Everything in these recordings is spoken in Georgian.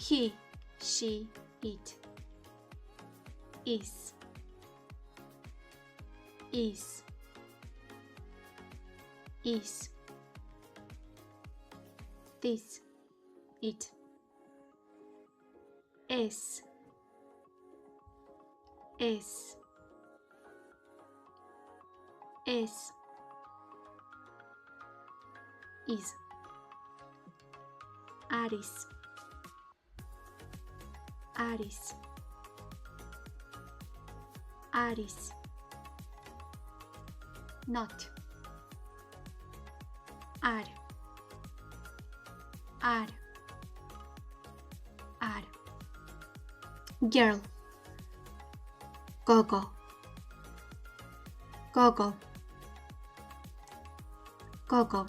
he, she, it. Is. Is. Is. This. It. S. S. S. Is. Aris. Aris. Aris. Not. Ar. Ar. Ar. Girl. Gogo. Gogo. Gogo.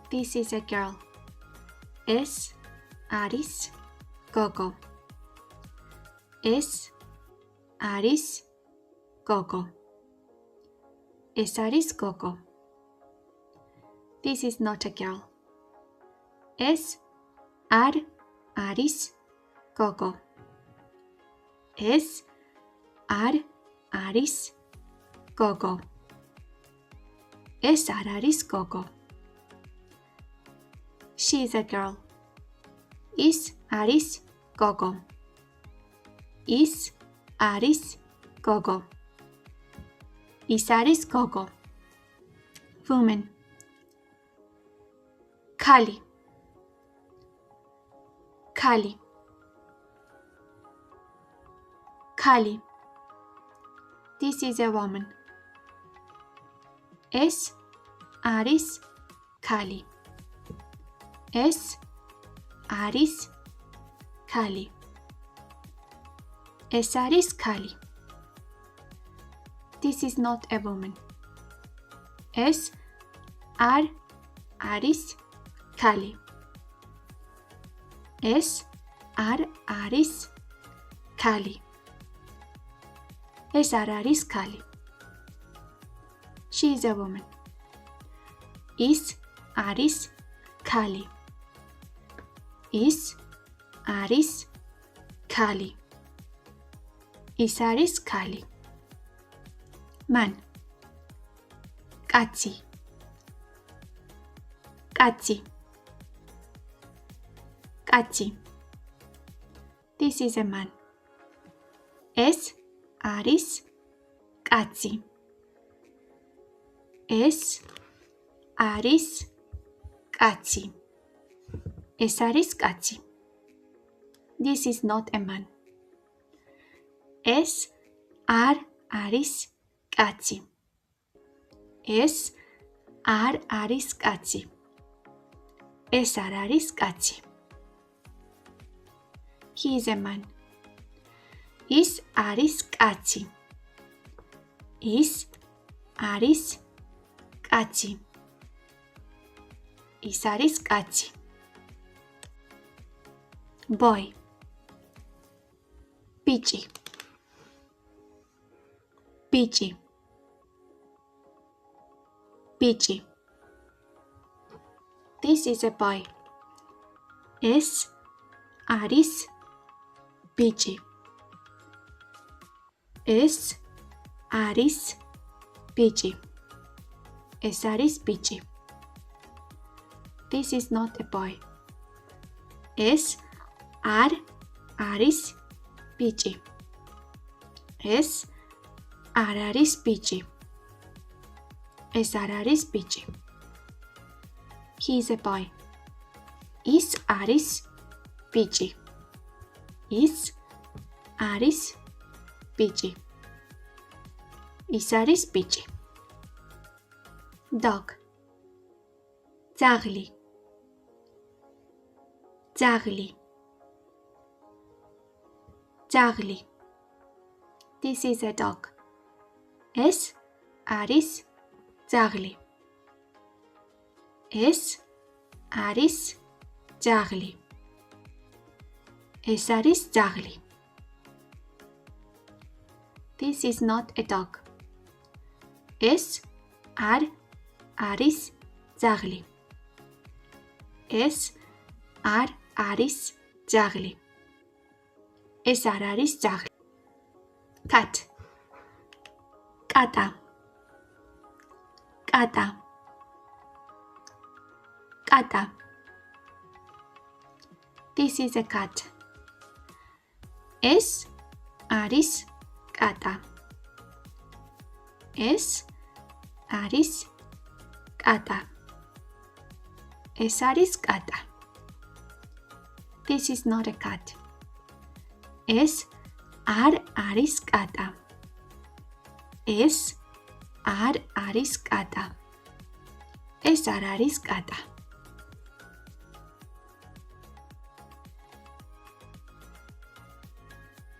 This is a girl. Es არის გოგო. ეს არის გოგო. ეს არის გოგო. This is not a girl. ეს არ არის გოგო. ეს არ არის გოგო. ეს არ არის გოგო. She is a girl. ის არის გოგო. ის არის გოგო. ის არის გოგო. Woman. ქალი. ქალი. ქალი. This is a woman. ეს არის ქალი. ეს არის ქალი. ეს არის ქალი. This is not a woman. ეს არ არის ქალი. ეს არ არის ქალი. ეს არ არის ქალი. She is a woman. ის არის ქალი. ის არის ქალი. ის არის ქალი. მან. კაცი. კაცი. კაცი. This is a man. ეს არის კაცი. ეს არის კაცი. ეს არის კაცი. This is not a man. ეს არ არის კაცი. ეს არ არის კაცი. ეს არ არის კაცი. He is a man. ის არის კაცი. ის არის კაცი. ის არის კაცი. Boy. ბიჭი. ბიჭი. ბიჭი. This is a boy. ეს არის ბიჭი. ეს არის ბიჭი. ეს არის ბიჭი. This is not a boy. ეს არ არის ბიჭი. ეს არ არის ბიჭი. ეს არ არის ბიჭი. He is a boy. ის არის ბიჭი. ის არის ბიჭი. ის არის ბიჭი. Dog. ძაღლი. ძაღლი. ძაღლი. This is a dog. ეს არის ძაღლი. ეს არის ძაღლი. ეს არის ძაღლი. This is not a dog. ეს არ არის ძაღლი. ეს არ არის ძაღლი. ეს არ არის ძაღლი. cat. კატა. კატა. კატა. This is a cat. ეს არის კატა. ეს არის კატა. ეს არის კატა. This is not a cat. ეს არ არის კატა. ეს არ არის კატა. ეს არ არის კატა.